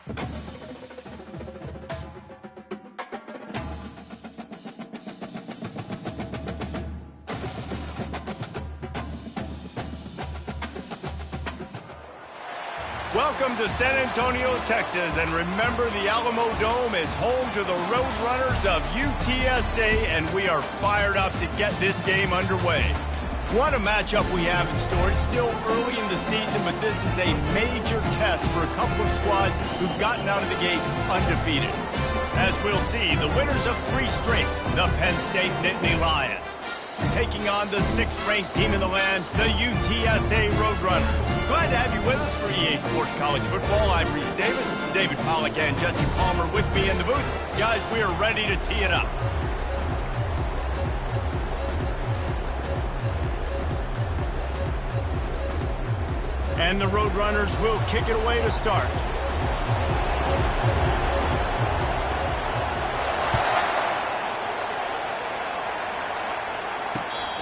Welcome to San Antonio, Texas, and remember the Alamo Dome is home to the Roadrunners of UTSA, and we are fired up to get this game underway. What a matchup we have in store. It's still early in the season, but this is a major test for a couple of squads who've gotten out of the gate undefeated. As we'll see, the winners of 3 straight, the Penn State Nittany Lions, taking on the 6th-ranked team in the land, the UTSA Roadrunners. Glad to have you with us for EA Sports College Football. I'm Reese Davis, David Pollack, and Jesse Palmer with me in the booth. Guys, we are ready to tee it up. And the Roadrunners will kick it away to start.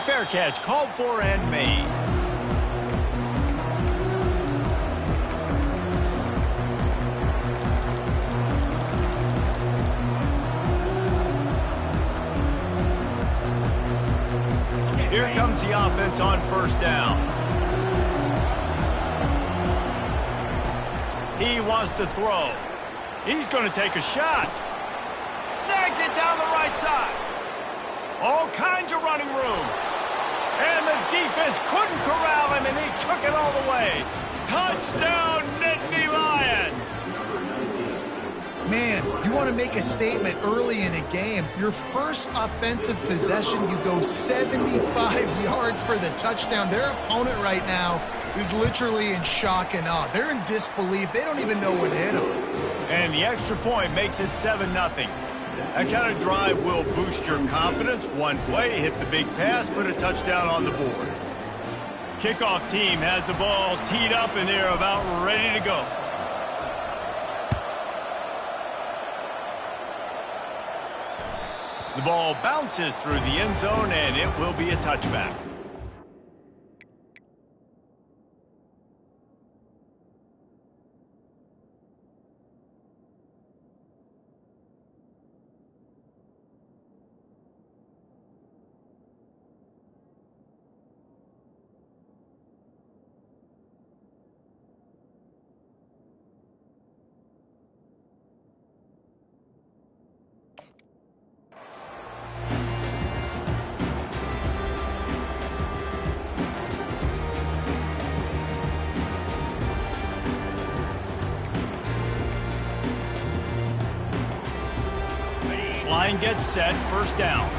Fair catch, called for and made. Here comes the offense on first down. He wants to throw. He's going to take a shot. Snags it down the right side. All kinds of running room. And the defense couldn't corral him, and he took it all the way. Touchdown, Nittany Lions! Man, you want to make a statement early in a game. Your first offensive possession, you go 75 yards for the touchdown. Their opponent right now is literally in shock and awe. They're in disbelief. They don't even know what hit them. And the extra point makes it 7-0. That kind of drive will boost your confidence. One play, hit the big pass, put a touchdown on the board. Kickoff team has the ball teed up, and they're about ready to go. The ball bounces through the end zone, and it will be a touchback. Line gets set, first down.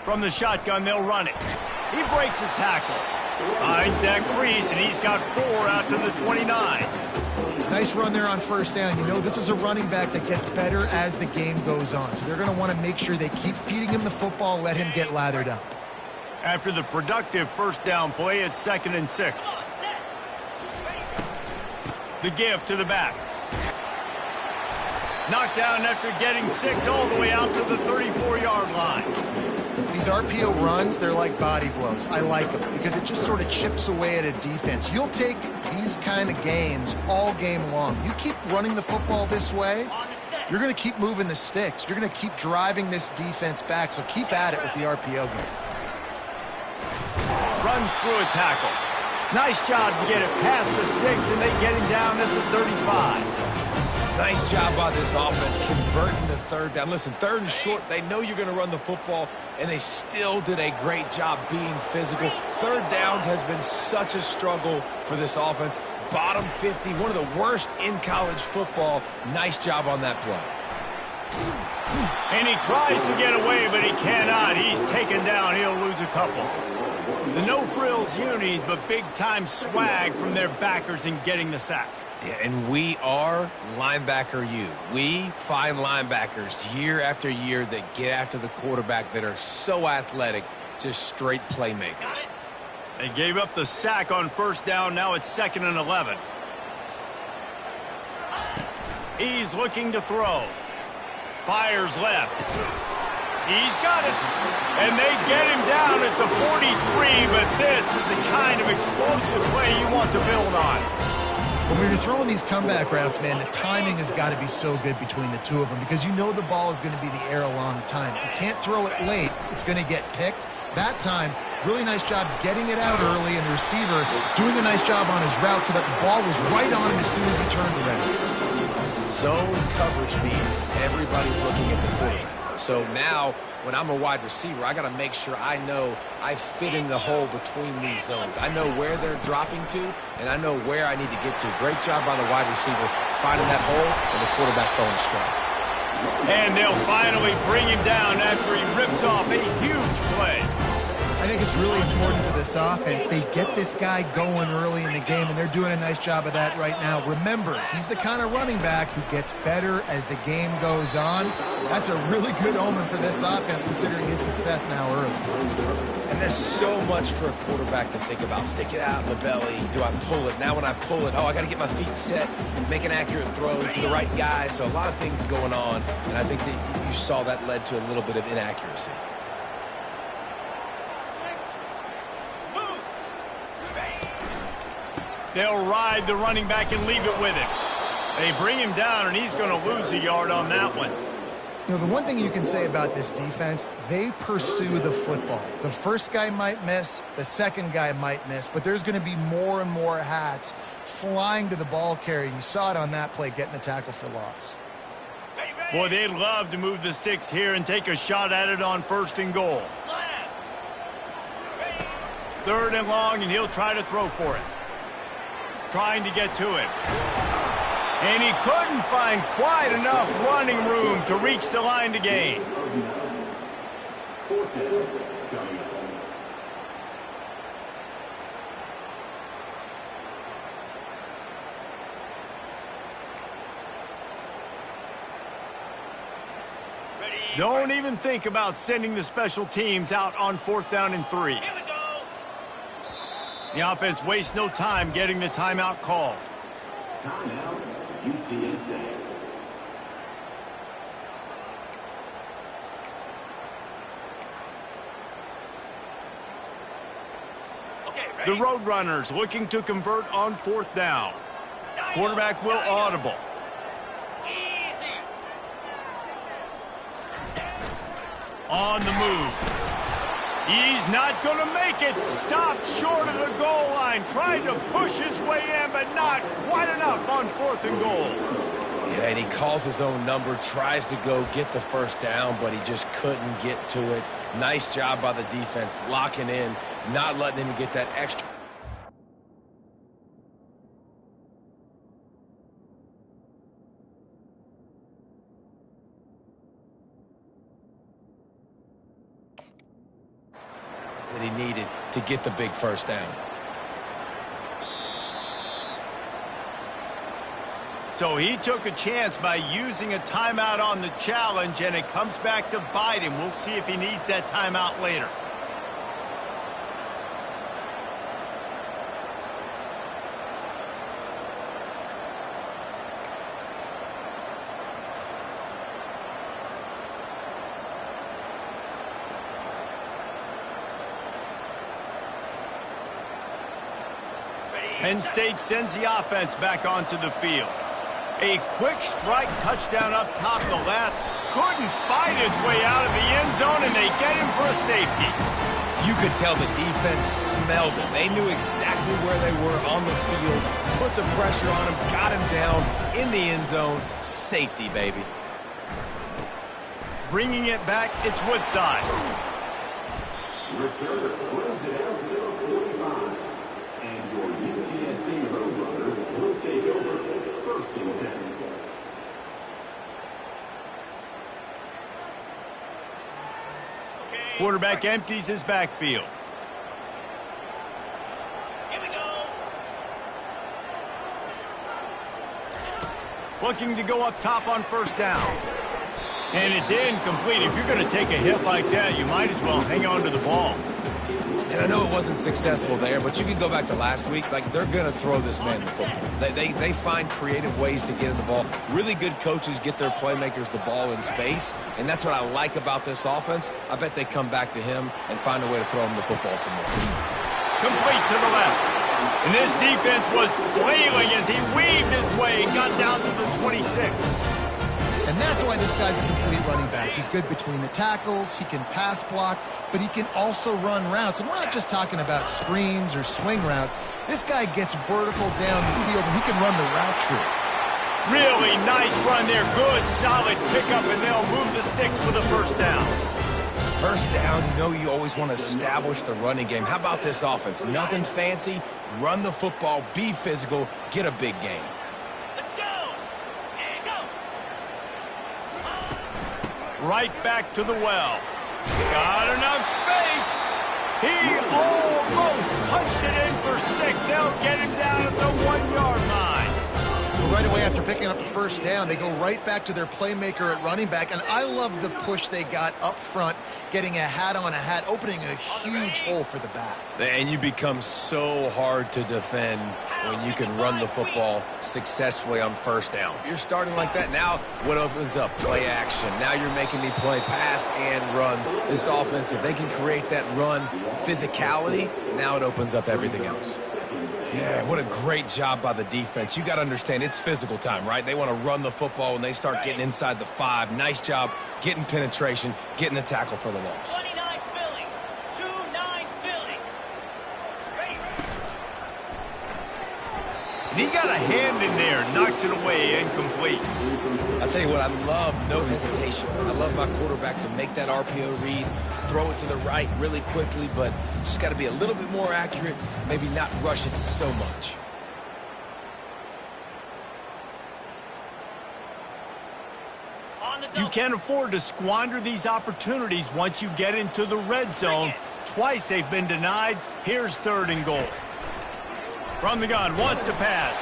From the shotgun, they'll run it. He breaks a tackle. Finds that crease, and he's got 4 after the 29. Nice run there on first down. You know, this is a running back that gets better as the game goes on. So they're going to want to make sure they keep feeding him the football, let him get lathered up. After the productive first down play, it's 2nd and 6. The give to the back. Knocked down after getting 6 all the way out to the 34-yard line. These RPO runs, they're like body blows. I like them because it just sort of chips away at a defense. You'll take these kind of gains all game long. You keep running the football this way, you're going to keep moving the sticks. You're going to keep driving this defense back, so keep at it with the RPO game. Runs through a tackle. Nice job to get it past the sticks, and they get him down at the 35. Nice job by this offense converting the third down. Listen, 3rd and short, they know you're going to run the football, and they still did a great job being physical. 3rd downs has been such a struggle for this offense. Bottom 50, one of the worst in college football. Nice job on that play. And he tries to get away, but he cannot. He's taken down. He'll lose a couple. The no-frills unis, but big-time swag from their backers in getting the sack. Yeah, and we are linebacker U. We find linebackers year after year that get after the quarterback that are so athletic, just straight playmakers. They gave up the sack on first down. Now it's 2nd and 11. He's looking to throw. Fires left. He's got it. And they get him down at the 43, explosive play you want to build on. When you're throwing these comeback routes, man, the timing has got to be so good between the two of them because you know the ball is going to be the air a long time. You can't throw it late. It's going to get picked. That time, really nice job getting it out early, and the receiver doing a nice job on his route so that the ball was right on him as soon as he turned around. Zone coverage means everybody's looking at the quarterback. So now, when I'm a wide receiver, I got to make sure I know I fit in the hole between these zones. I know where they're dropping to, and I know where I need to get to. Great job by the wide receiver finding that hole and the quarterback throwing a strike. And they'll finally bring him down after he rips off a huge play. I think it's really important for this offense. They get this guy going early in the game, and they're doing a nice job of that right now. Remember, he's the kind of running back who gets better as the game goes on. That's a really good omen for this offense, considering his success now early. And there's so much for a quarterback to think about. Stick it out in the belly. Do I pull it? Now when I pull it, I got to get my feet set, make an accurate throw to the right guy. So a lot of things going on, and I think that you saw that led to a little bit of inaccuracy. They'll ride the running back and leave it with him. They bring him down, and he's going to lose a yard on that one. You know, the one thing you can say about this defense, they pursue the football. The first guy might miss, the second guy might miss, but there's going to be more and more hats flying to the ball carrier. You saw it on that play, getting the tackle for loss. Boy, they'd love to move the sticks here and take a shot at it on 1st and goal. 3rd and long, and he'll try to throw for it. Trying to get to it. And he couldn't find quite enough running room to reach the line to gain. Don't even think about sending the special teams out on 4th down and 3. The offense wastes no time getting the timeout called. Timeout, UTSA. The Roadrunners looking to convert on 4th down. Quarterback will audible. On the move. He's not going to make it. Stopped short of the goal line. Tried to push his way in, but not quite enough on 4th and goal. Yeah, and he calls his own number, tries to go get the 1st down, but he just couldn't get to it. Nice job by the defense, locking in, not letting him get that extra. That he needed to get the big 1st down. So he took a chance by using a timeout on the challenge, and it comes back to bite him. We'll see if he needs that timeout later. Penn State sends the offense back onto the field. A quick strike touchdown up top to left. Couldn't fight his way out of the end zone, and they get him for a safety. You could tell the defense smelled it. They knew exactly where they were on the field, put the pressure on him, got him down in the end zone. Safety, baby. Bringing it back, it's Woodside. Return close it out to 45. And your UTSA Roadrunners will take over 1st and 10. Quarterback empties his backfield. Here we go. Looking to go up top on 1st down. And it's incomplete. If you're going to take a hit like that, you might as well hang on to the ball. And I know it wasn't successful there, but you can go back to last week. Like, they're going to throw this man the football. They find creative ways to get in the ball. Really good coaches get their playmakers the ball in space, and that's what I like about this offense. I bet they come back to him and find a way to throw him the football some more. Complete to the left. And this defense was flailing as he weaved his way and got down to the 26. And that's why this guy's a complete running back. He's good between the tackles, he can pass block, but he can also run routes. And we're not just talking about screens or swing routes. This guy gets vertical down the field, and he can run the route tree. Really nice run there. Good, solid pickup, and they'll move the sticks for the first down. First down, you know you always want to establish the running game. How about this offense? Nothing fancy. Run the football, be physical, get a big gain. Let's go! And go! Right back to the well. Got enough space. He almost punched it in for 6. They'll get him down at the 1-yard line. Right away after picking up a first down, they go right back to their playmaker at running back, and I love the push they got up front, getting a hat on a hat, opening a huge hole for the back. And you become so hard to defend when you can run the football successfully on first down. You're starting like that. Now what opens up? Play action. Now you're making me play pass and run. This offense, if they can create that run physicality, now it opens up everything else. Yeah, what a great job by the defense. You got to understand, it's physical time, right? They want to run the football when they start getting inside the 5. Nice job getting penetration, getting the tackle for the loss. 29 Philly. 2-9 Philly. And he got a hand in there, knocks it away, incomplete. I'll tell you what, I love no hesitation. I love my quarterback to make that RPO read, throw it to the right really quickly, but just got to be a little bit more accurate, maybe not rush it so much. You can't afford to squander these opportunities once you get into the red zone. Twice they've been denied. Here's 3rd and goal. From the gun, wants to pass.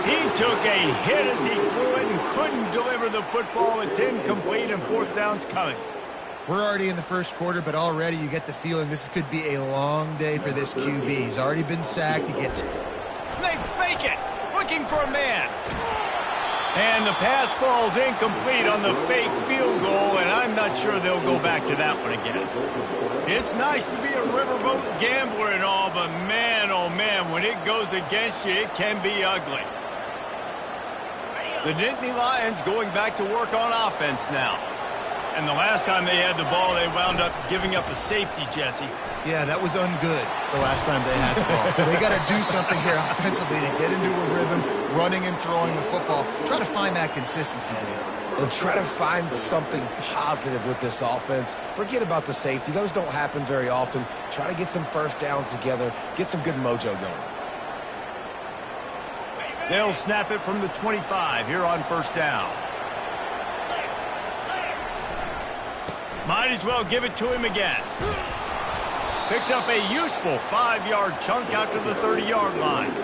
He took a hit as he threw it and couldn't deliver the football. It's incomplete, and 4th down's coming. We're already in the first quarter, but already you get the feeling this could be a long day for this QB. He's already been sacked. He gets... They fake it, looking for a man. And the pass falls incomplete on the fake field goal, and I'm not sure they'll go back to that one again. It's nice to be a riverboat gambler and all, but man, oh man, when it goes against you, it can be ugly. The Nittany Lions going back to work on offense now. And the last time they had the ball, they wound up giving up a safety, Jesse. Yeah, that was ungood the last time they had the ball. So they got to do something here offensively to get into a rhythm, running and throwing the football. Try to find that consistency there. Well, try to find something positive with this offense. Forget about the safety. Those don't happen very often. Try to get some first downs together, get some good mojo going. They'll snap it from the 25 here on 1st down. Might as well give it to him again. Picks up a useful 5-yard chunk out to the 30-yard line.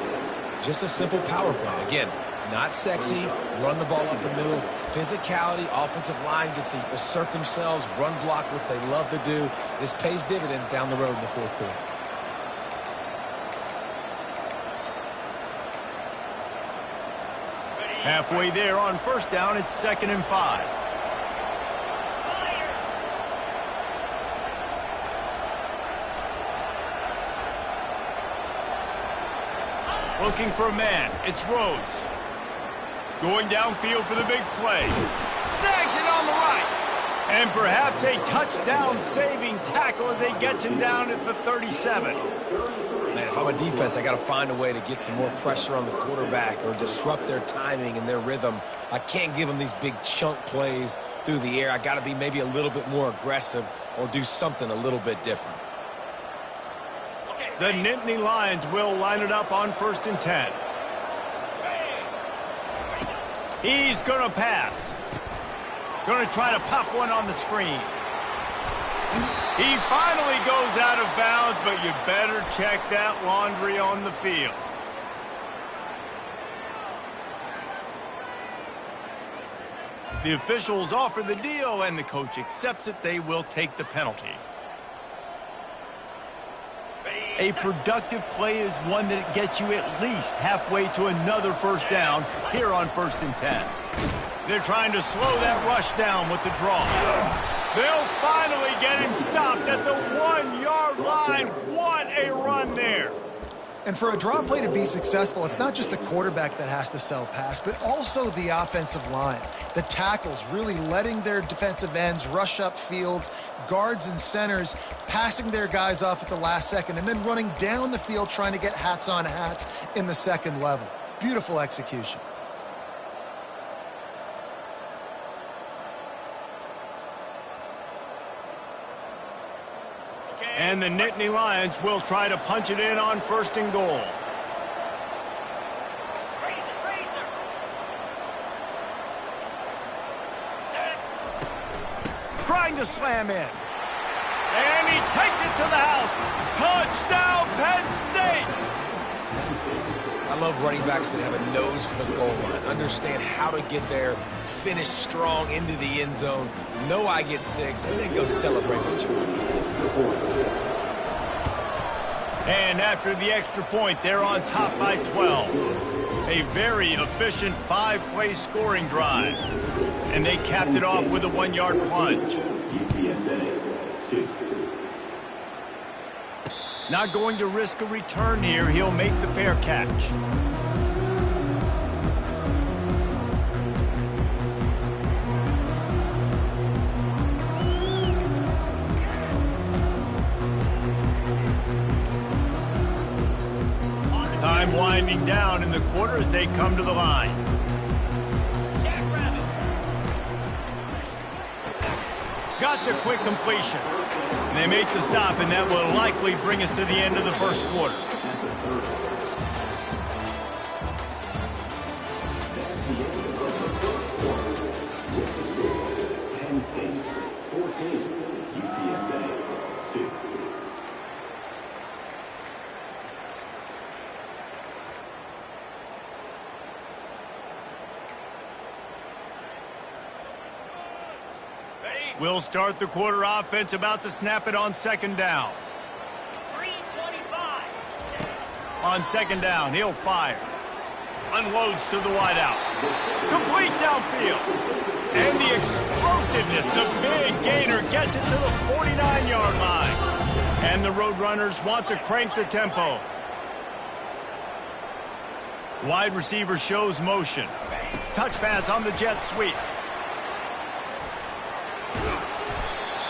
Just a simple power play. Again, not sexy, run the ball up the middle, physicality, offensive line gets to assert themselves, run block, which they love to do. This pays dividends down the road in the 4th quarter. Halfway there on 1st down, it's 2nd and 5. Looking for a man. It's Rhodes. Going downfield for the big play. Snags it on the right. And perhaps a touchdown-saving tackle as they get him down at the 37. Man, if I'm a defense, I got to find a way to get some more pressure on the quarterback or disrupt their timing and their rhythm. I can't give them these big chunk plays through the air. I got to be maybe a little bit more aggressive or do something a little bit different. The Nittany Lions will line it up on 1st and 10. He's going to pass. Going to try to pop one on the screen. He finally goes out of bounds, but you better check that laundry on the field. The officials offer the deal, and the coach accepts it. They will take the penalty. A productive play is one that gets you at least halfway to another 1st down here on 1st and 10. They're trying to slow that rush down with the draw. They'll finally get him stopped at the 1-yard line. What a run there. And for a draw play to be successful, it's not just the quarterback that has to sell pass, but also the offensive line. The tackles really letting their defensive ends rush upfield, guards and centers passing their guys off at the last second, and then running down the field trying to get hats on hats in the second level. Beautiful execution. And the Nittany Lions will try to punch it in on 1st and goal. Trying to slam in. And he takes it to the house. Touchdown, Penn State! I love running backs that have a nose for the goal line, understand how to get there, finish strong into the end zone, know I get 6, and then go celebrate with your buddies. And after the extra point, they're on top by 12. A very efficient 5-play scoring drive. And they capped it off with a 1-yard plunge. UTSA 2. Not going to risk a return here. He'll make the fair catch. Time winding down in the quarter as they come to the line. Got the quick completion. They make the stop, and that will likely bring us to the end of the first quarter. Penn State 14, UTSA 2. We'll start the quarter offense, about to snap it on 2nd down. 3:25. On 2nd down, he'll fire. Unloads to the wideout. Complete downfield. And the explosiveness, the big gainer gets it to the 49-yard line. And the Roadrunners want to crank the tempo. Wide receiver shows motion. Touch pass on the jet sweep.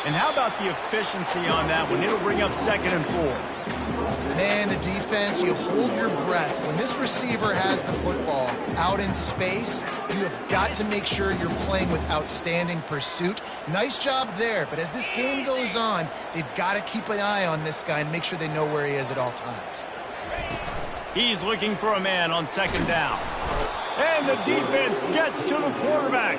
And how about the efficiency on that one? It'll bring up 2nd and 4. Man, the defense, you hold your breath. When this receiver has the football out in space, you have got to make sure you're playing with outstanding pursuit. Nice job there, but as this game goes on, they've got to keep an eye on this guy and make sure they know where he is at all times. He's looking for a man on 2nd down. And the defense gets to the quarterback.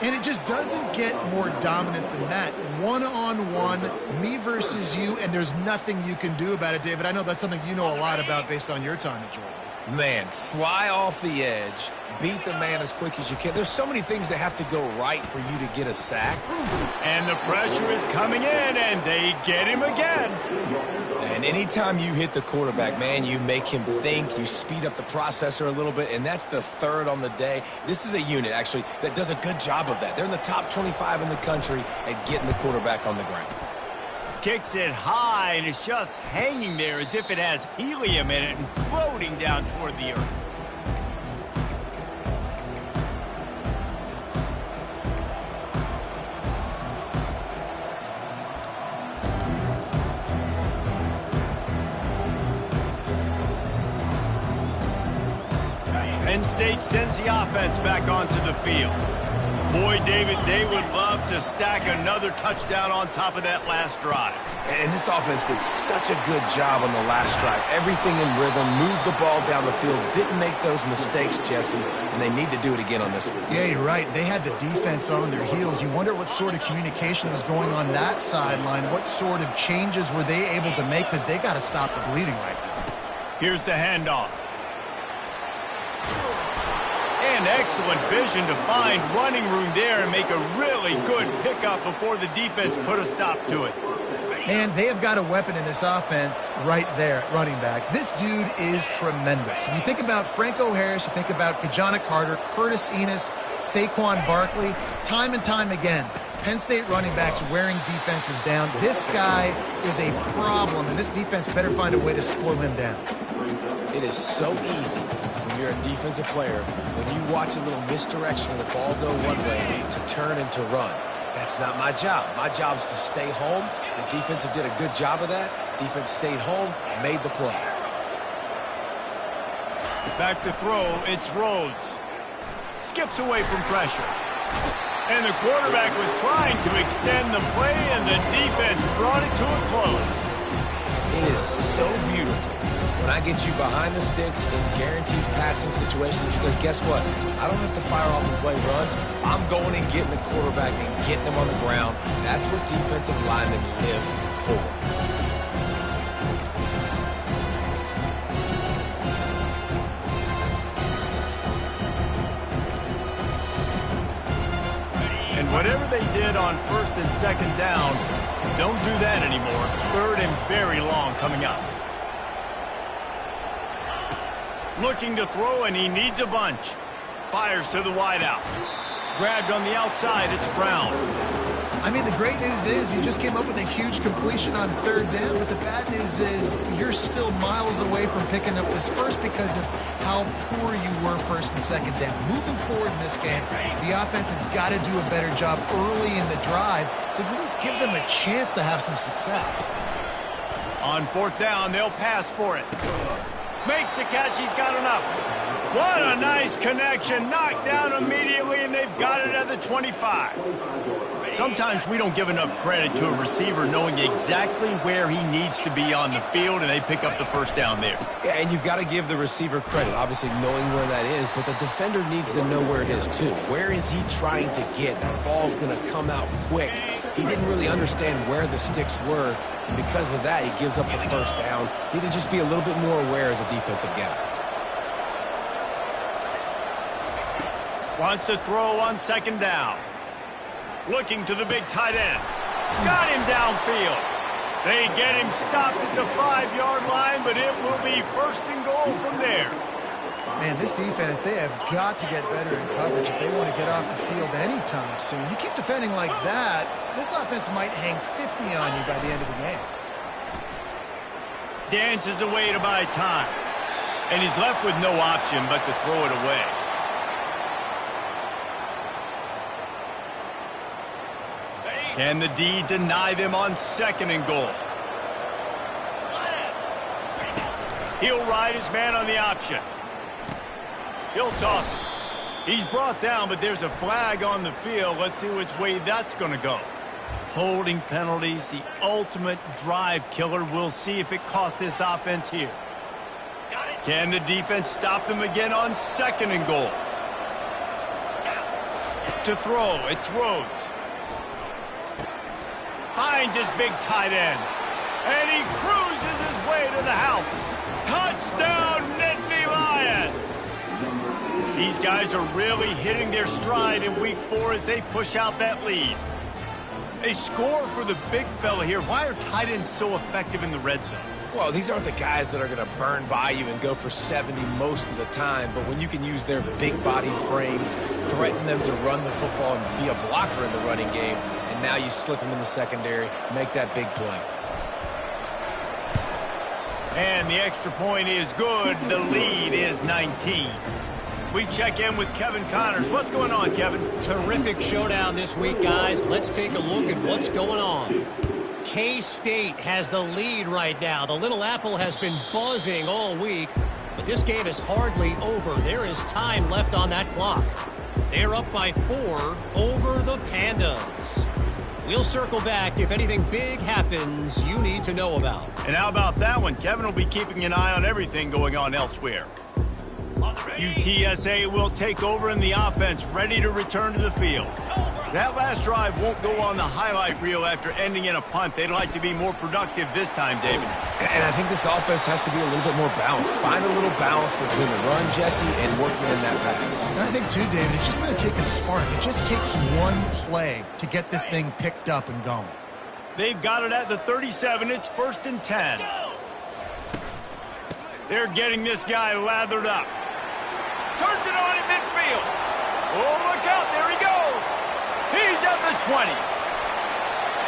And it just doesn't get more dominant than that. One-on-one, me versus you, and there's nothing you can do about it, David. I know that's something you know a lot about based on your time at Georgia. Man, fly off the edge, beat the man as quick as you can. There's so many things that have to go right for you to get a sack. And the pressure is coming in, and they get him again. And anytime you hit the quarterback, man, you make him think, you speed up the processor a little bit, and that's the 3rd on the day. This is a unit, actually, that does a good job of that. They're in the top 25 in the country at getting the quarterback on the ground. Kicks it high, and it's just hanging there as if it has helium in it and floating down toward the earth. Penn State sends the offense back onto the field. Boy, David, they would love to stack another touchdown on top of that last drive. And this offense did such a good job on the last drive. Everything in rhythm, moved the ball down the field, didn't make those mistakes, Jesse, and they need to do it again on this one. Yeah, you're right. They had the defense on their heels. You wonder what sort of communication was going on that sideline. What sort of changes were they able to make, because they got to stop the bleeding right now. Here's the handoff. And excellent vision to find running room there and make a really good pickup before the defense put a stop to it. Man, they have got a weapon in this offense right there at running back. This dude is tremendous. And you think about Franco Harris, you think about Kajana Carter, Curtis Enos, Saquon Barkley, time and time again, Penn State running backs wearing defenses down. This guy is a problem, and this defense better find a way to slow him down. It is so easy when you're a defensive player, when you watch a little misdirection of the ball go one way to turn and to run. That's not my job. My job is to stay home. The defensive did a good job of that. Defense stayed home, made the play. Back to throw, it's Rhodes. Skips away from pressure. And the quarterback was trying to extend the play, and the defense brought it to a close. It is so beautiful when I get you behind the sticks in guaranteed passing situations, because guess what? I don't have to fire off and play run. I'm going and getting the quarterback and getting him on the ground. That's what defensive linemen live for. And whatever they did on first and second down, don't do that anymore. Third and very long coming up. Looking to throw, and he needs a bunch. Fires to the wideout. Grabbed on the outside, it's Brown. I mean, the great news is you just came up with a huge completion on third down, but the bad news is you're still miles away from picking up this first because of how poor you were first and second down. Moving forward in this game, the offense has got to do a better job early in the drive to at least give them a chance to have some success. On fourth down, they'll pass for it. Makes the catch, he's got enough. What a nice connection. Knocked down immediately, and they've got it at the 25. Sometimes we don't give enough credit to a receiver knowing exactly where he needs to be on the field, and they pick up the first down there. Yeah, and you've got to give the receiver credit, obviously knowing where that is, but the defender needs to know where it is too. Where is he trying to get? That ball's going to come out quick. He didn't really understand where the sticks were, and because of that, he gives up the first down. He need to just be a little bit more aware as a defensive guy. Wants to throw on second down. Looking to the big tight end. Got him downfield. They get him stopped at the 5-yard line, but it will be first and goal from there. Man, this defense, they have got to get better in coverage if they want to get off the field anytime soon. You keep defending like that, this offense might hang 50 on you by the end of the game. Dances away to buy time. And he's left with no option but to throw it away. Can the D deny them on second and goal? He'll ride his man on the option. He'll toss it. He's brought down, but there's a flag on the field. Let's see which way that's going to go. Holding penalties, the ultimate drive killer. We'll see if it costs this offense here. Can the defense stop them again on second and goal? To throw, it's Rhodes. Finds his big tight end. And he cruises his way to the house. Touchdown, Nittany Lions! These guys are really hitting their stride in week 4 as they push out that lead. A score for the big fella here. Why are tight ends so effective in the red zone? Well, these aren't the guys that are going to burn by you and go for 70 most of the time, but when you can use their big body frames, threaten them to run the football and be a blocker in the running game, and now you slip them in the secondary, make that big play. And the extra point is good. The lead is 19. We check in with Kevin Connors. What's going on, Kevin? Terrific showdown this week, guys. Let's take a look at what's going on. K-State has the lead right now. The Little Apple has been buzzing all week, but this game is hardly over. There is time left on that clock. They're up by 4 over the Pandas. We'll circle back if anything big happens you need to know about. And how about that one? Kevin will be keeping an eye on everything going on elsewhere. UTSA will take over in the offense, ready to return to the field. That last drive won't go on the highlight reel after ending in a punt. They'd like to be more productive this time, David. And I think this offense has to be a little bit more balanced. Find a little balance between the run, Jesse, and working in that pass. And I think, too, David, it's just going to take a spark. It just takes one play to get this thing picked up and going. They've got it at the 37. It's first and 10. They're getting this guy lathered up. Turns it on at midfield. Oh, look out. There he goes. He's at the 20.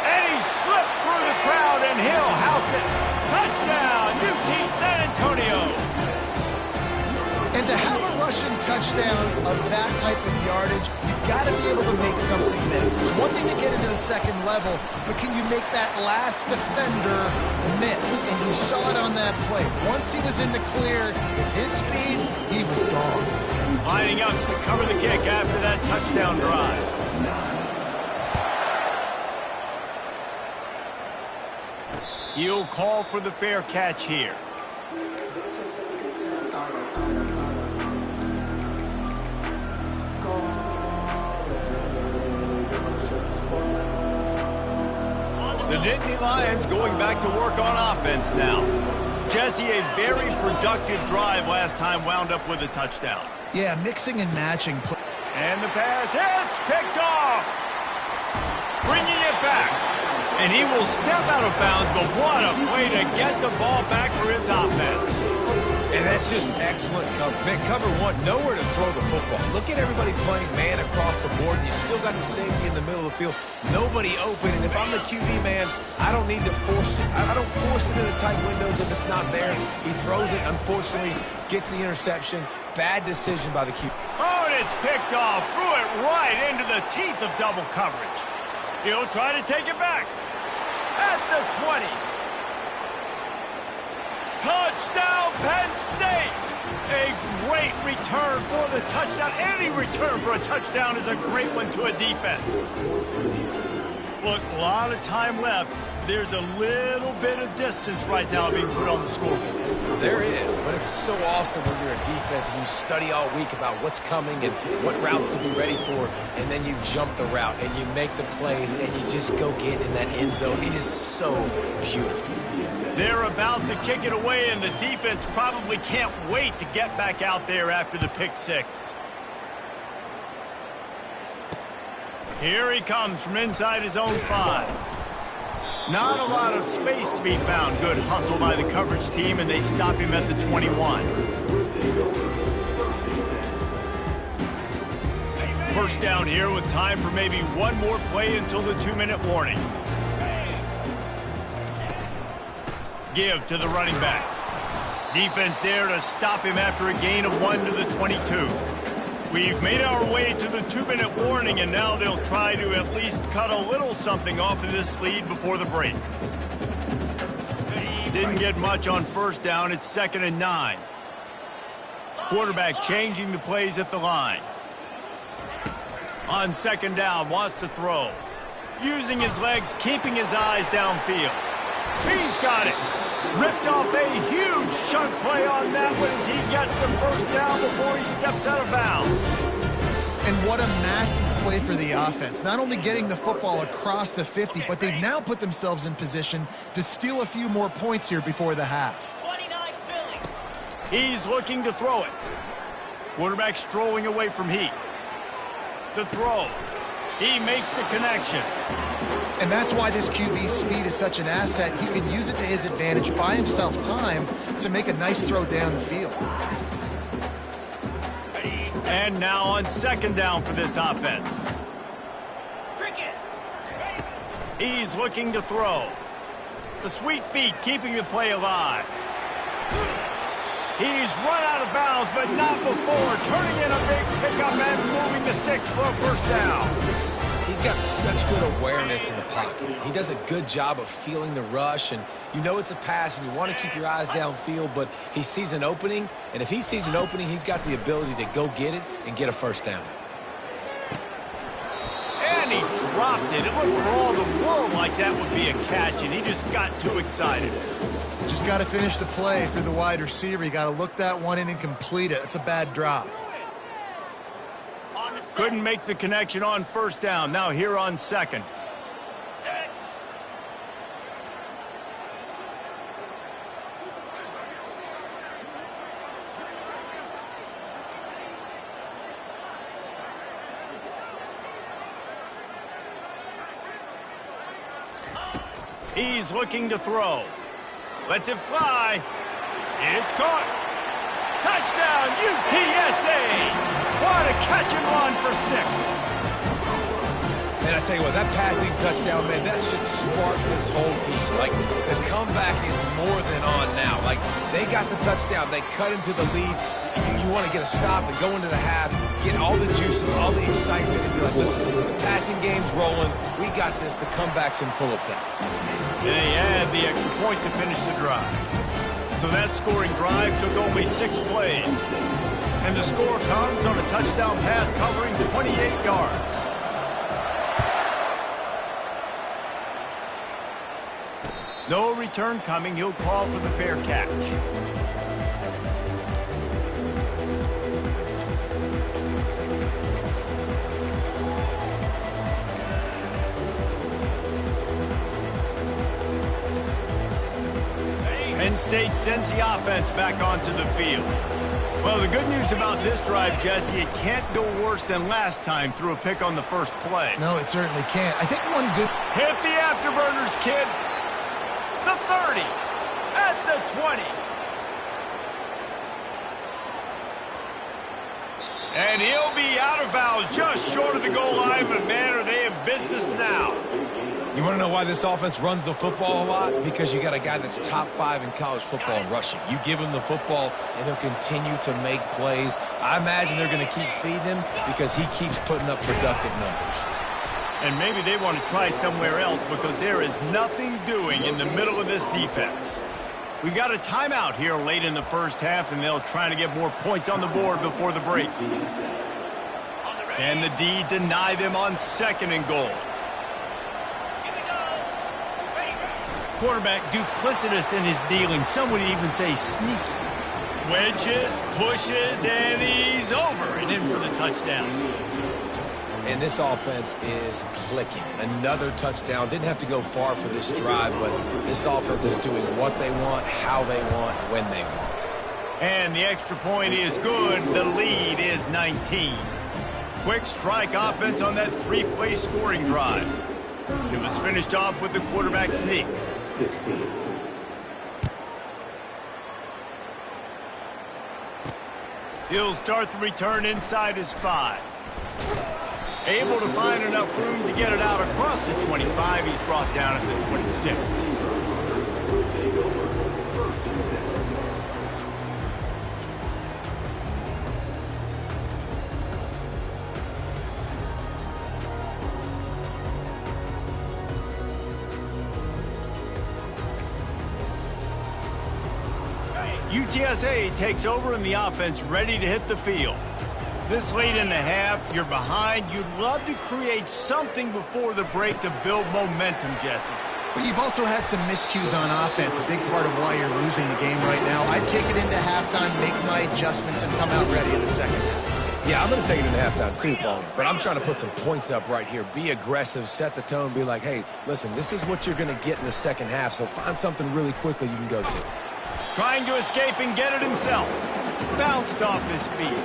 And he slipped through the crowd, and he'll house it. Touchdown, UT San Antonio. And to have a rushing touchdown of that type of yardage, you've got to be able to make something miss. It's one thing to get into the second level, but can you make that last defender miss? And you saw it on that play. Once he was in the clear, at his speed, he was gone. Lining up to cover the kick after that touchdown drive. He'll call for the fair catch here. The Nittany Lions going back to work on offense now. Jesse, a very productive drive last time wound up with a touchdown. Yeah, mixing and matching. And the pass hits, picked off. Bringing it back. And he will step out of bounds, but what a play to get the ball back for his offense. And that's just excellent cover. Man, cover one, nowhere to throw the football. Look at everybody playing man across the board. You still got the safety in the middle of the field. Nobody open. And if I'm the QB, man, I don't need to force it. I don't force it in the tight windows if it's not there. He throws it, unfortunately, gets the interception. Bad decision by the QB. Oh, and it's picked off. Threw it right into the teeth of double coverage. He'll try to take it back. At the 20. Touchdown, Penn State! A great return for the touchdown. Any return for a touchdown is a great one to a defense. Look, a lot of time left. There's a little bit of distance right now being put on the scoreboard. There is, but it's so awesome when you're a defense and you study all week about what's coming and what routes to be ready for, and then you jump the route and you make the plays and you just go get in that end zone. It is so beautiful. They're about to kick it away, and the defense probably can't wait to get back out there after the pick six. Here he comes from inside his own 5. Not a lot of space to be found. Good hustle by the coverage team, and they stop him at the 21. First down here with time for maybe one more play until the 2-minute warning. Give to the running back. Defense there to stop him after a gain of 1 to the 22. We've made our way to the 2-minute warning, and now they'll try to at least cut a little something off of this lead before the break. Didn't get much on first down. It's 2nd and 9. Quarterback changing the plays at the line. On 2nd down, wants to throw. Using his legs, keeping his eyes downfield. He's got it. Ripped off a huge chunk play on that one as he gets the first down before he steps out of bounds. And what a massive play for the offense. Not only getting the football across the 50, but they've now put themselves in position to steal a few more points here before the half. 29 Philly. He's looking to throw it. Quarterback strolling away from Heat. The throw. He makes the connection. And that's why this QB's speed is such an asset. He can use it to his advantage, buy himself time to make a nice throw down the field. And now on 2nd down for this offense. He's looking to throw. The sweet feet keeping the play alive. He's run out of bounds, but not before. Turning in a big pickup and moving the sticks for a first down. He's got such good awareness in the pocket. He does a good job of feeling the rush, and you know it's a pass, and you want to keep your eyes downfield, but he sees an opening, and if he sees an opening, he's got the ability to go get it and get a first down. And he dropped it. It looked for all the world like that would be a catch, and he just got too excited. Just got to finish the play for the wide receiver. You got to look that one in and complete it. It's a bad drop. Couldn't make the connection on first down. Now here on 2nd. He's looking to throw. Lets it fly. It's caught. Touchdown, UTSA! What a catch and run for 6. And I tell you what, that passing touchdown, man, that should spark this whole team. Like, the comeback is more than on now. Like, they got the touchdown. They cut into the lead. You want to get a stop and go into the half, get all the juices, all the excitement, and be like, listen, the passing game's rolling. We got this. The comeback's in full effect. And they add the extra point to finish the drive. So that scoring drive took only 6 plays. And the score comes on a touchdown pass covering 28 yards. No return coming. He'll call for the fair catch. Penn State sends the offense back onto the field. Well, the good news about this drive, Jesse, it can't go worse than last time through a pick on the first play. No, it certainly can't. I think one good... Hit the afterburners, kid. The 30, at the 20. And he'll be out of bounds just short of the goal line, but man, are they in business now. You want to know why this offense runs the football a lot? Because you got a guy that's top 5 in college football in rushing. You give him the football, and he'll continue to make plays. I imagine they're going to keep feeding him because he keeps putting up productive numbers. And maybe they want to try somewhere else because there is nothing doing in the middle of this defense. We got a timeout here late in the first half, and they'll try to get more points on the board before the break. And the D deny them on 2nd and goal. Quarterback duplicitous in his dealing. Some would even say sneaky. Wedges, pushes, and he's over and in for the touchdown. And this offense is clicking. Another touchdown. Didn't have to go far for this drive, but this offense is doing what they want, how they want, when they want. And the extra point is good. The lead is 19. Quick strike offense on that 3-play scoring drive. It was finished off with the quarterback sneak. 16. He'll start the return inside his 5. Able to find enough room to get it out across the 25. He's brought down at the 26. UTSA takes over and the offense ready to hit the field. This late in the half, you're behind. You'd love to create something before the break to build momentum, Jesse. But you've also had some miscues on offense, a big part of why you're losing the game right now. I'd take it into halftime, make my adjustments, and come out ready in the second half. Yeah, I'm going to take it into halftime too, Paul. But I'm trying to put some points up right here. Be aggressive, set the tone, be like, hey, listen, this is what you're going to get in the second half, so find something really quickly you can go to. Trying to escape and get it himself. Bounced off his feet.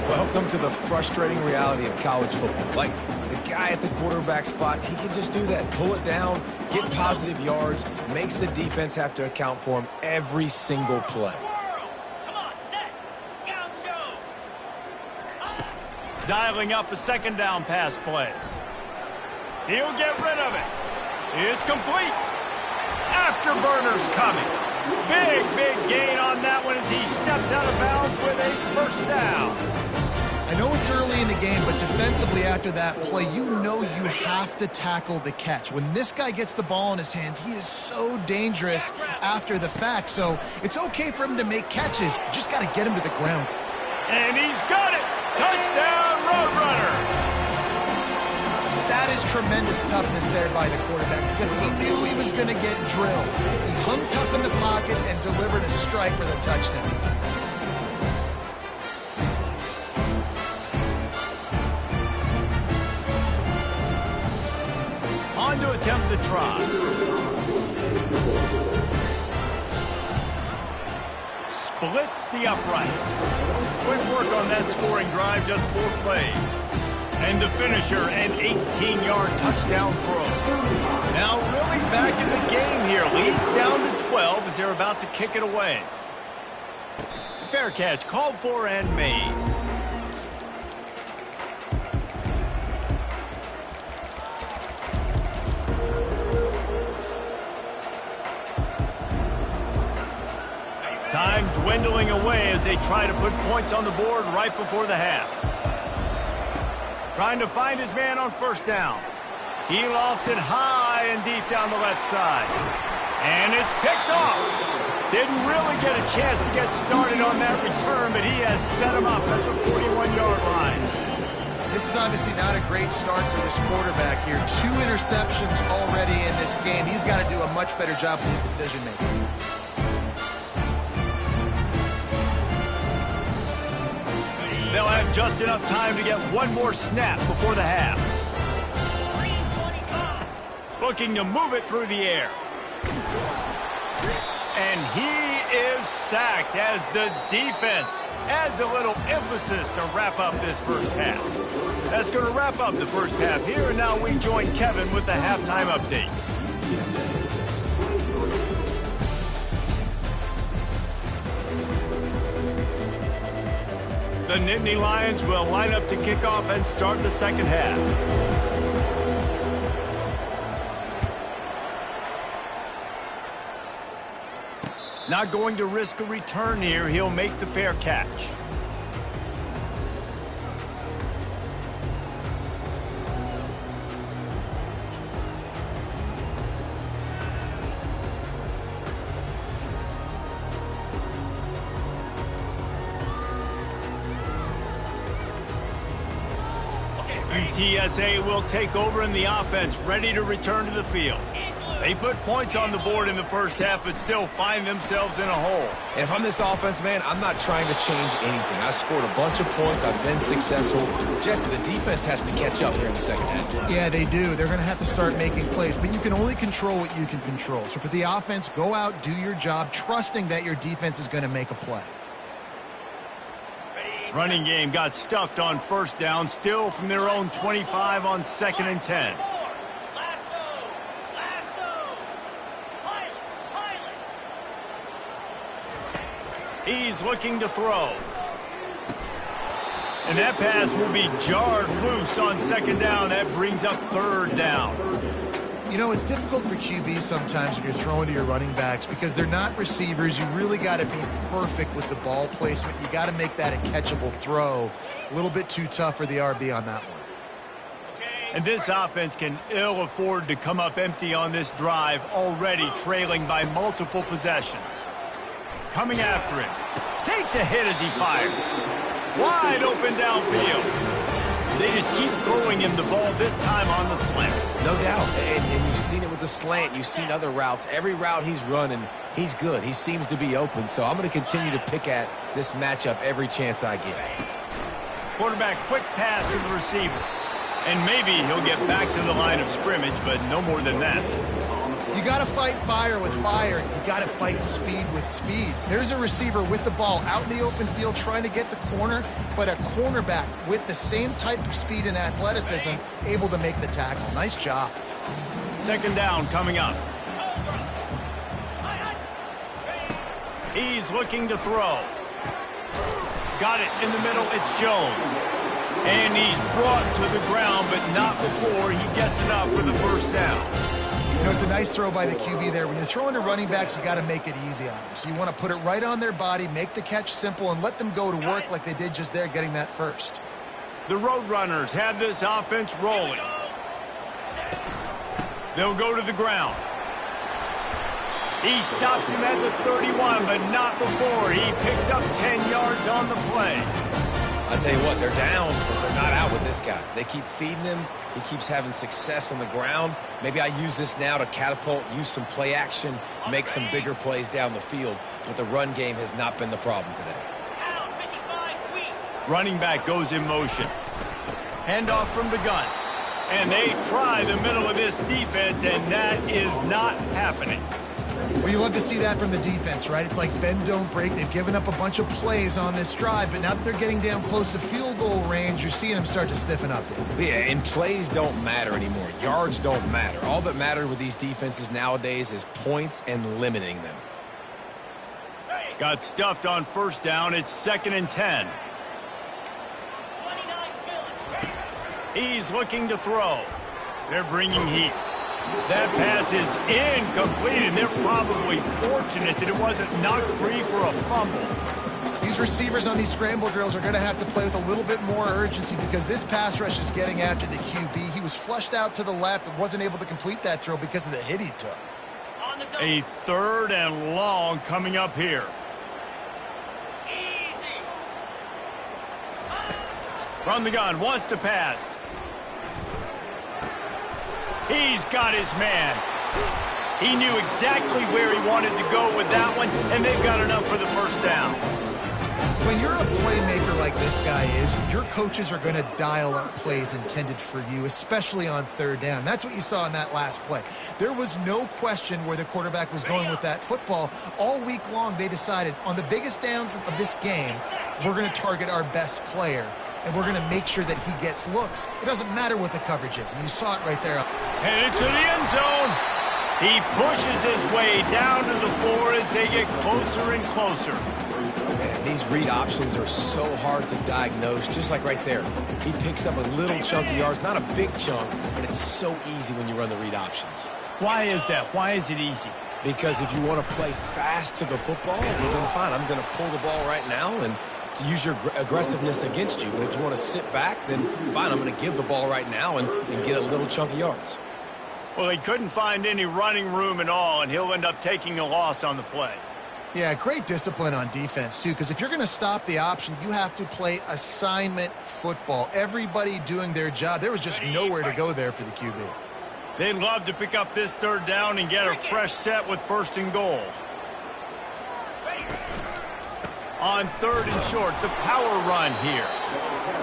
Welcome to the frustrating reality of college football. Like, the guy at the quarterback spot, he can just do that. Pull it down, get positive yards, makes the defense have to account for him every single play. Come on, set. Gaucho. Dialing up a 2nd down pass play. He'll get rid of it. It's complete. Afterburners coming. Big gain on that one as he steps out of bounds with a 1st down. I know it's early in the game, but defensively after that play, you know you have to tackle the catch. When this guy gets the ball in his hands, he is so dangerous after the fact. So it's okay for him to make catches. You just got to get him to the ground. And he's got it. Touchdown, Roadrunners. That is tremendous toughness there by the quarterback because he knew he was going to get drilled. He hung tough in the pocket and delivered a strike for the touchdown. On to attempt the try. Splits the uprights. Quick work on that scoring drive, just 4 plays. And the finisher, an 18-yard touchdown throw. Now really back in the game here. Leads down to 12 as they're about to kick it away. Fair catch called for and made. Time dwindling away as they try to put points on the board right before the half. Trying to find his man on first down. He lofts it high and deep down the left side. And it's picked off. Didn't really get a chance to get started on that return, but he has set him up at the 41-yard line. This is obviously not a great start for this quarterback here. 2 interceptions already in this game. He's got to do a much better job with his decision-making. They'll have just enough time to get one more snap before the half. Looking to move it through the air. And he is sacked as the defense adds a little emphasis to wrap up this first half. That's going to wrap up the first half here, and now we join Kevin with the halftime update. The Nittany Lions will line up to kick off and start the second half. Not going to risk a return here. He'll make the fair catch. UTSA will take over in the offense, ready to return to the field. They put points on the board in the first half, but still find themselves in a hole. And if I'm this offense, man, I'm not trying to change anything. I scored a bunch of points. I've been successful. Jesse, the defense has to catch up here in the second half. Yeah, they do. They're going to have to start making plays, but you can only control what you can control. So for the offense, go out, do your job, trusting that your defense is going to make a play. Running game got stuffed on first down, still from their own 25 on 2nd and 10. He's looking to throw. And that pass will be jarred loose on 2nd down. That brings up 3rd down. You know, it's difficult for QBs sometimes when you're throwing to your running backs because they're not receivers. You really got to be perfect with the ball placement. You got to make that a catchable throw. A little bit too tough for the RB on that one. And this offense can ill afford to come up empty on this drive, already trailing by multiple possessions. Coming after him. Takes a hit as he fires. Wide open downfield. They just keep throwing him the ball, this time on the slant. No doubt. And you've seen it with the slant. You've seen other routes. Every route he's running, he's good. He seems to be open. So I'm going to continue to pick at this matchup every chance I get. Quarterback, quick pass to the receiver. And maybe he'll get back to the line of scrimmage, but no more than that. You got to fight fire with fire. You got to fight speed with speed. There's a receiver with the ball out in the open field trying to get the corner, but a cornerback with the same type of speed and athleticism able to make the tackle. Nice job. 2nd down coming up. He's looking to throw. Got it in the middle. It's Jones. And he's brought to the ground, but not before he gets enough for the first down. You know, it's a nice throw by the QB there. When you're throwing to running backs, you got to make it easy on them. So you want to put it right on their body, make the catch simple, and let them go to work like they did just there, getting that first. The Roadrunners have this offense rolling. They'll go to the ground. He stops him at the 31, but not before he picks up 10 yards on the play. I'll tell you what, they're down, but they're not out with this guy. They keep feeding him. He keeps having success on the ground. Maybe I use this now to catapult, use some play action, make some bigger plays down the field. But the run game has not been the problem today. Running back goes in motion. Handoff from the gun. And they try the middle of this defense, and that is not happening. Well, you love to see that from the defense, right? It's like bend, don't break. They've given up a bunch of plays on this drive, but now that they're getting down close to field goal range, you're seeing them start to stiffen up. Yeah, and plays don't matter anymore. Yards don't matter. All that matters with these defenses nowadays is points and limiting them. Got stuffed on first down. It's 2nd and 10. He's looking to throw. They're bringing heat. That pass is incomplete, and they're probably fortunate that it wasn't knocked free for a fumble. These receivers on these scramble drills are going to have to play with a little bit more urgency because this pass rush is getting after the QB. He was flushed out to the left and wasn't able to complete that throw because of the hit he took. A 3rd and long coming up here. Easy. From the gun, wants to pass. He's got his man. He knew exactly where he wanted to go with that one, and they've got enough for the first down. When you're a playmaker like this guy is, your coaches are going to dial up plays intended for you, especially on 3rd down. That's what you saw in that last play. There was no question where the quarterback was going with that football. All week long, they decided on the biggest downs of this game, we're going to target our best player, and we're going to make sure that he gets looks. It doesn't matter what the coverage is, and you saw it right there. Headed to the end zone. He pushes his way down to the floor as they get closer and closer. Man, these read options are so hard to diagnose, just like right there. He picks up a little chunk of yards, not a big chunk, but it's so easy when you run the read options. Why is that? Why is it easy? Because if you want to play fast to the football, well, then fine, I'm going to pull the ball right now and to use your aggressiveness against you. But if you want to sit back, then fine, I'm going to give the ball right now and get a little chunk of yards. Well, he couldn't find any running room at all, and he'll end up taking a loss on the play. Yeah, great discipline on defense, too, because if you're going to stop the option, you have to play assignment football. Everybody doing their job. There was just nowhere to go there for the QB. They'd love to pick up this 3rd down and get a fresh set with 1st and goal. On 3rd and short, the power run here.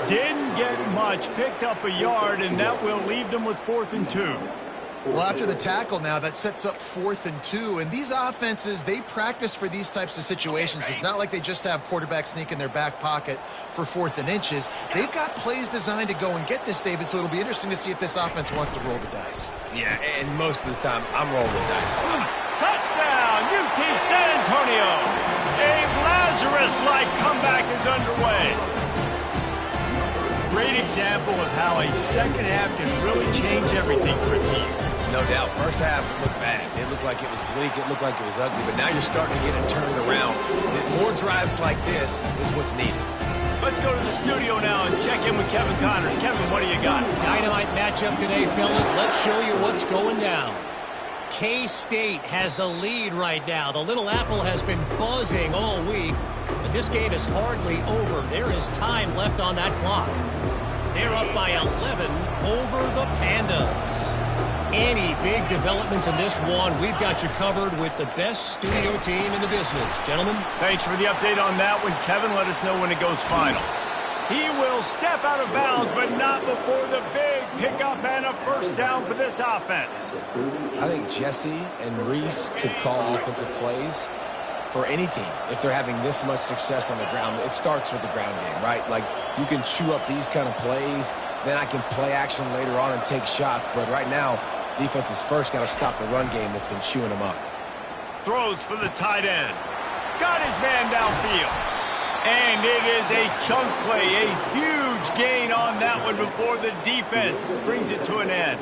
Didn't get much, picked up a yard, and that will leave them with 4th and 2. Well, after the tackle now, that sets up 4th and 2. And these offenses, they practice for these types of situations. It's not like they just have quarterback sneak in their back pocket for 4th and inches. They've got plays designed to go and get this, David, so it'll be interesting to see if this offense wants to roll the dice. Yeah, and most of the time, I'm rolling the dice. Touchdown, UT San Antonio. A Lazarus-like comeback is underway. Great example of how a second half can really change everything for a team. No doubt. First half looked bad. It looked like it was bleak. It looked like it was ugly. But now you're starting to get it turned around. More drives like this is what's needed. Let's go to the studio now and check in with Kevin Connors. Kevin, what do you got? Dynamite matchup today, fellas. Let's show you what's going down. K-State has the lead right now. The Little Apple has been buzzing all week, but this game is hardly over. There is time left on that clock. They're up by 11 over the Pandas. Any big developments in this one, we've got you covered with the best studio team in the business. Gentlemen. Thanks for the update on that one. Kevin, let us know when it goes final. He will step out of bounds, but not before the big pickup and a 1st down for this offense. I think Jesse and Reese could call offensive plays for any team if they're having this much success on the ground. It starts with the ground game, right? Like, you can chew up these kind of plays, then I can play action later on and take shots. But right now, defense has first got to stop the run game that's been chewing them up. Throws for the tight end. Got his man downfield. And it is a chunk play, a huge gain on that one before the defense brings it to an end.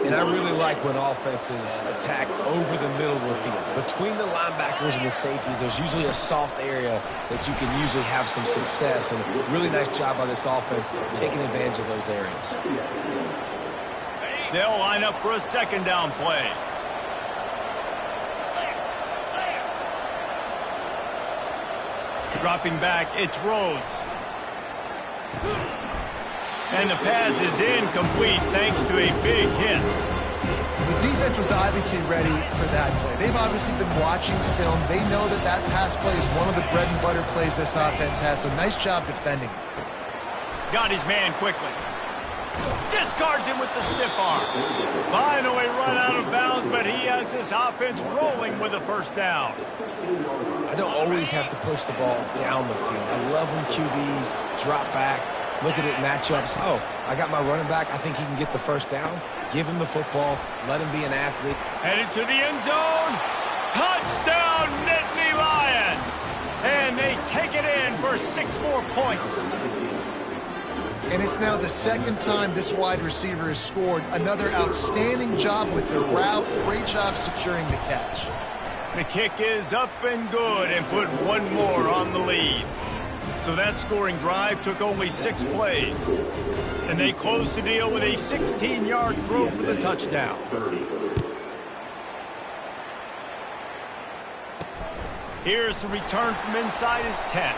And I really like when offenses attack over the middle of the field. Between the linebackers and the safeties, there's usually a soft area that you can usually have some success. And a really nice job by this offense taking advantage of those areas. They'll line up for a 2nd down play. Dropping back, it's Rhodes. And the pass is incomplete thanks to a big hit. The defense was obviously ready for that play. They've obviously been watching film. They know that that pass play is one of the bread and butter plays this offense has, so nice job defending. Got his man quickly. Discards him with the stiff arm. Finally run out of bounds, but he has this offense rolling with a 1st down. I don't always have to push the ball down the field. I love when QBs drop back, look at it, matchups. Oh, I got my running back. I think he can get the 1st down. Give him the football. Let him be an athlete. Headed to the end zone. Touchdown, Nittany Lions. And they take it in for 6 more points. And it's now the second time this wide receiver has scored. Another outstanding job with the route. Great job securing the catch. The kick is up and good and put one more on the lead. So that scoring drive took only 6 plays. And they closed the deal with a 16-yard throw for the touchdown. Here's the return from inside his 10.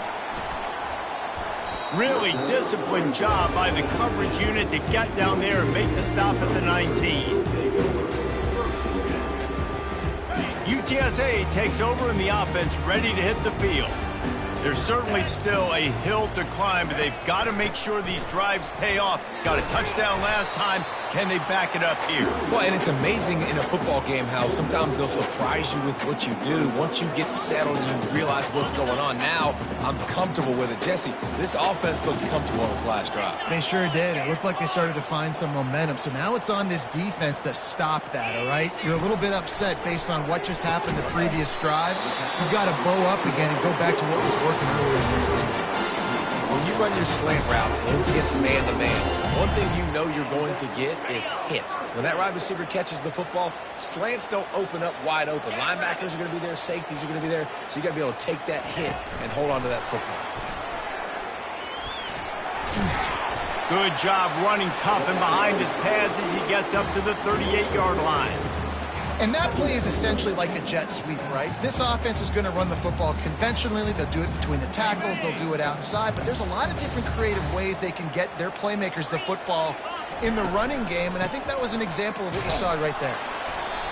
Really disciplined job by the coverage unit to get down there and make the stop at the 19. UTSA takes over in the offense, ready to hit the field. There's certainly still a hill to climb, but they've got to make sure these drives pay off. Got a touchdown last time. Can they back it up here? Well, and it's amazing in a football game how sometimes they'll surprise you with what you do. Once you get settled and you realize what's going on, now I'm comfortable with it. Jesse, this offense looked comfortable on this last drive. They sure did. It looked like they started to find some momentum. So now it's on this defense to stop that, all right? You're a little bit upset based on what just happened the previous drive. You've got to bow up again and go back to what was working earlier in this game. When you run your slant route against man-to-man, one thing you know you're going to get is hit. When that wide receiver catches the football, slants don't open up wide open. Linebackers are going to be there, safeties are going to be there, so you got to be able to take that hit and hold on to that football. Good job running tough and behind his pads as he gets up to the 38-yard line. And that play is essentially like a jet sweep, right? This offense is going to run the football conventionally. They'll do it between the tackles. They'll do it outside. But there's a lot of different creative ways they can get their playmakers the football in the running game. And I think that was an example of what you saw right there.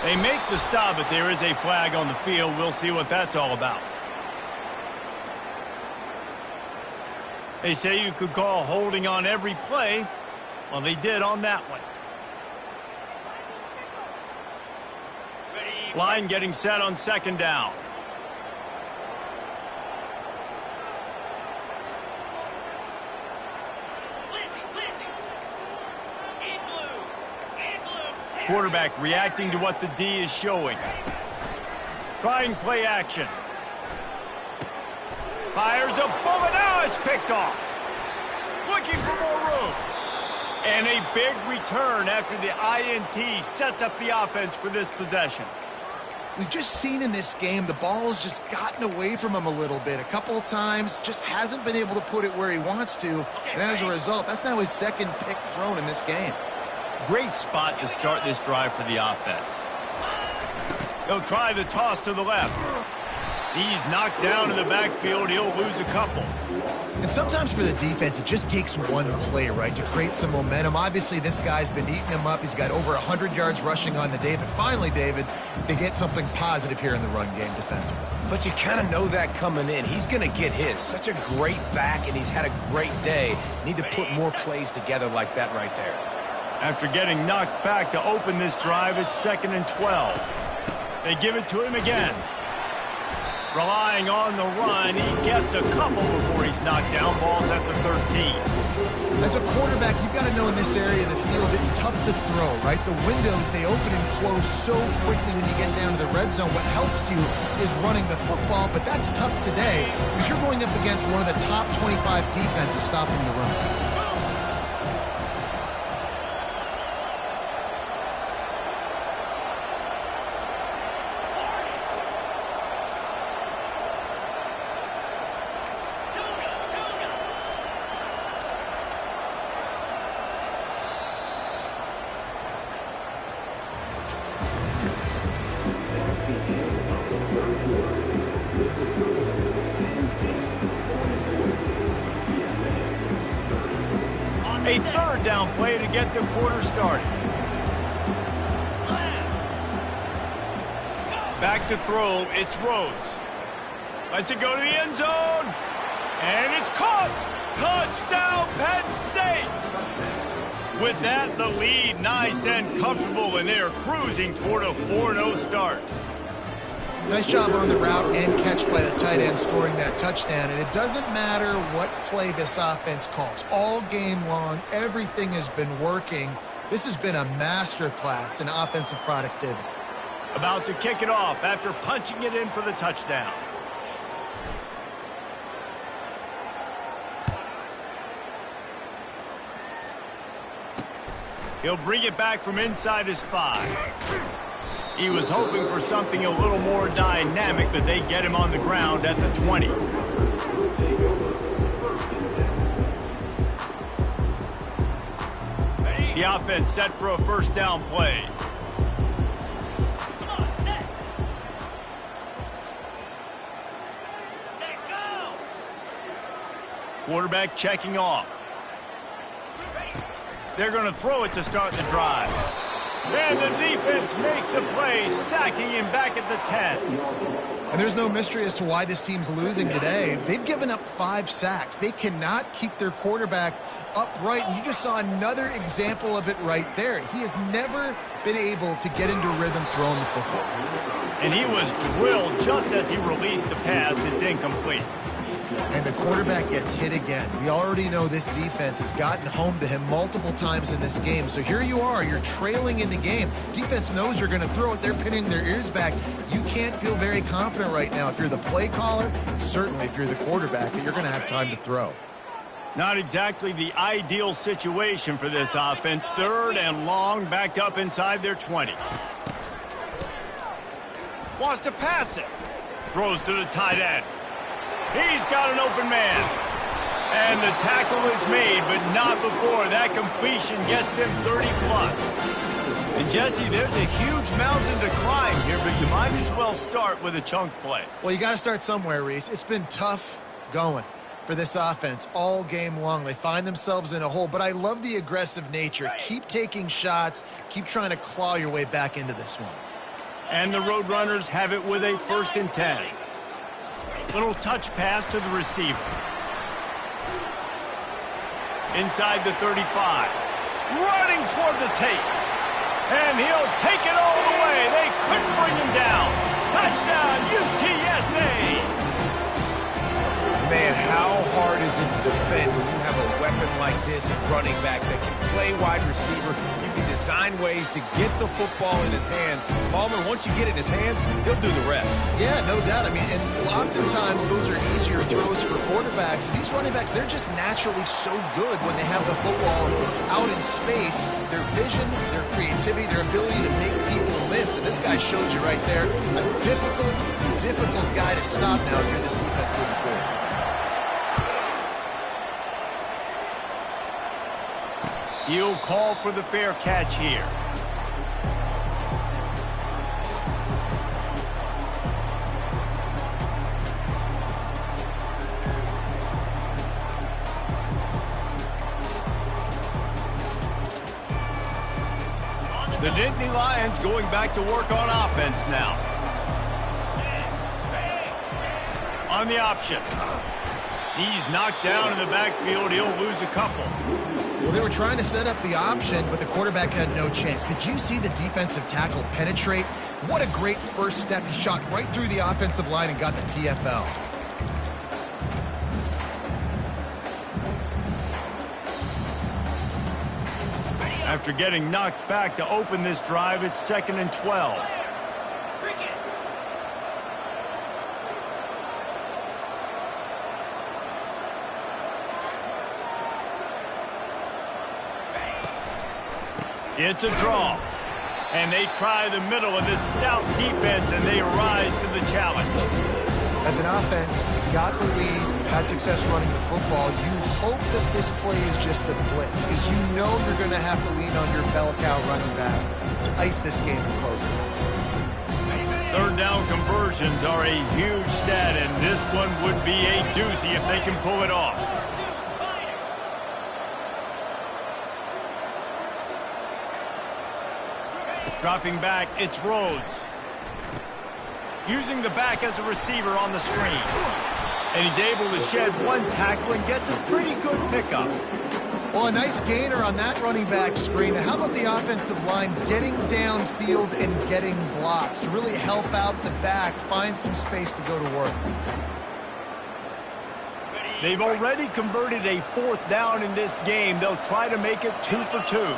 They make the stop, but there is a flag on the field. We'll see what that's all about. They say you could call holding on every play. Well, they did on that one. Line getting set on second down. Quarterback reacting to what the D is showing. Trying play action. Fires a bullet. Now it's picked off. Looking for more room. And a big return after the INT sets up the offense for this possession. We've just seen in this game the ball has just gotten away from him a little bit. A couple of times, just hasn't been able to put it where he wants to. And as a result, that's now his second pick thrown in this game. Great spot to start this drive for the offense. He'll try the toss to the left. He's knocked down in the backfield. He'll lose a couple. And sometimes for the defense, it just takes one play, right, to create some momentum. Obviously, this guy's been eating him up. He's got over 100 yards rushing on the day. But finally, David, they get something positive here in the run game defensively. But you kind of know that coming in. He's going to get his. Such a great back, and he's had a great day. Need to put more plays together like that right there. After getting knocked back to open this drive, it's 2nd and 12. They give it to him again. Relying on the run, he gets a couple before he's knocked down. Ball's at the 13. As a quarterback, you've got to know in this area of the field, it's tough to throw, right? The windows, they open and close so quickly when you get down to the red zone. What helps you is running the football, but that's tough today because you're going up against one of the top 25 defenses stopping the run. A third down play to get the quarter started. Back to throw, it's Rhodes. Lets it go to the end zone. And it's caught. Touchdown, Penn State. With that, the lead nice and comfortable, and they're cruising toward a 4-0 start. Nice job on the route and catch by the tight end scoring that touchdown. And it doesn't matter what play this offense calls. All game long, everything has been working. This has been a masterclass in offensive productivity. About to kick it off after punching it in for the touchdown. He'll bring it back from inside his 5. He was hoping for something a little more dynamic, but they get him on the ground at the 20. The offense set for a first down play. Come on, set. Set, go. Quarterback checking off. They're going to throw it to start the drive. And the defense makes a play, sacking him back at the 10. And there's no mystery as to why this team's losing today. They've given up 5 sacks. They cannot keep their quarterback upright. And you just saw another example of it right there. He has never been able to get into rhythm throwing the football. And he was drilled just as he released the pass. It's incomplete. And the quarterback gets hit again. We already know this defense has gotten home to him multiple times in this game. So here you are, you're trailing in the game. Defense knows you're going to throw it. They're pinning their ears back. You can't feel very confident right now if you're the play caller, certainly if you're the quarterback, that you're going to have time to throw. Not exactly the ideal situation for this offense. 3rd and long, backed up inside their 20. Wants to pass it. Throws to the tight end. He's got an open man. And the tackle is made, but not before that completion gets them 30+. And Jesse, there's a huge mountain to climb here, but you might as well start with a chunk play. Well, you got to start somewhere, Reese. It's been tough going for this offense all game long. They find themselves in a hole, but I love the aggressive nature. Keep taking shots. Keep trying to claw your way back into this one. And the Roadrunners have it with a 1st and 10. Little touch pass to the receiver. Inside the 35. Running toward the tape. And he'll take it all the way. They couldn't bring him down. Touchdown, UTSA! Man, how hard is it to defend when you have a weapon like this at running back that can play wide receiver? You can design ways to get the football in his hand. Palmer, once you get it in his hands, he'll do the rest. Yeah, no doubt. I mean, and oftentimes those are easier throws for quarterbacks. These running backs, they're just naturally so good when they have the football out in space. Their vision, their creativity, their ability to make people miss. And this guy shows you right there a difficult guy to stop now if you're this defense moving forward. He'll call for the fair catch here. The Nittany Lions going back to work on offense now. On the option. He's knocked down in the backfield. He'll lose a couple. Well, they were trying to set up the option, but the quarterback had no chance. Did you see the defensive tackle penetrate? What a great first step. He shot right through the offensive line and got the TFL. After getting knocked back to open this drive, it's 2nd and 12. It's a draw. And they try the middle of this stout defense, and they rise to the challenge. As an offense, you've got the lead, you've had success running the football. You hope that this play is just the blip, because you know you're going to have to lean on your bell cow running back to ice this game and close it. 3rd down conversions are a huge stat, and this one would be a doozy if they can pull it off. Dropping back, it's Rhodes. Using the back as a receiver on the screen. And he's able to shed one tackle and gets a pretty good pickup. Well, a nice gainer on that running back screen. Now, how about the offensive line getting downfield and getting blocks to really help out the back, find some space to go to work? They've already converted a 4th down in this game. They'll try to make it 2 for 2.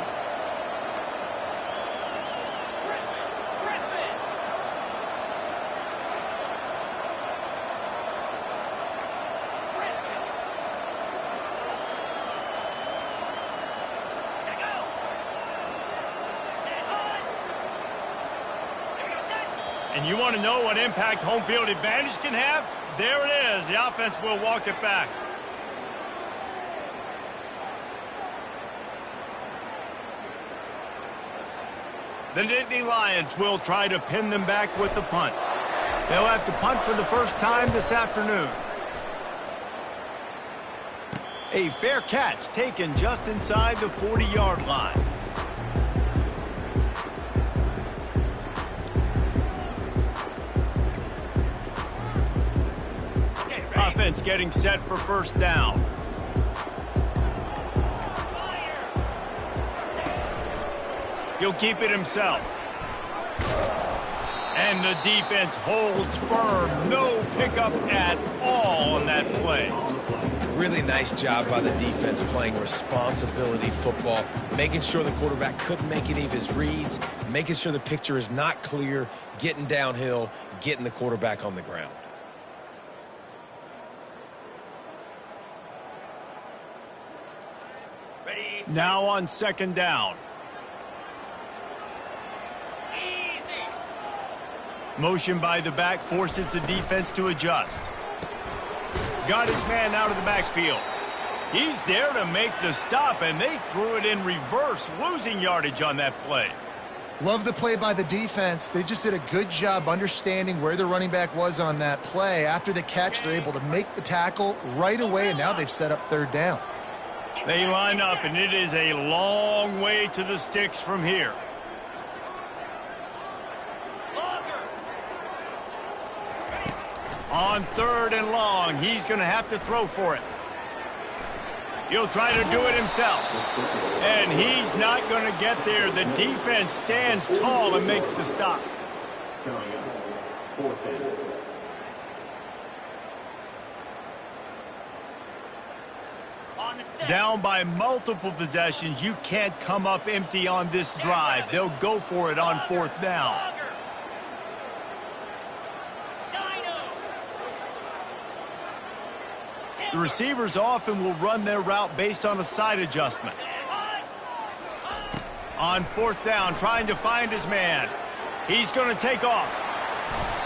And you want to know what impact home field advantage can have? There it is. The offense will walk it back. The Nittany Lions will try to pin them back with the punt. They'll have to punt for the first time this afternoon. A fair catch taken just inside the 40-yard line. Offense getting set for first down. He'll keep it himself. And the defense holds firm. No pickup at all on that play. Really nice job by the defense playing responsibility football, making sure the quarterback couldn't make any of his reads, making sure the picture is not clear, getting downhill, getting the quarterback on the ground. Now on second down. Motion by the back forces the defense to adjust. Got his man out of the backfield. He's there to make the stop, and they threw it in reverse, losing yardage on that play. Love the play by the defense. They just did a good job understanding where the running back was on that play. After the catch, they're able to make the tackle right away, and now they've set up third down. They line up, and it is a long way to the sticks from here. On third and long, he's going to have to throw for it. He'll try to do it himself. And he's not going to get there. The defense stands tall and makes the stop. Down by multiple possessions, you can't come up empty on this drive. They'll go for it on fourth down. The receivers often will run their route based on a side adjustment. On fourth down, trying to find his man. He's going to take off.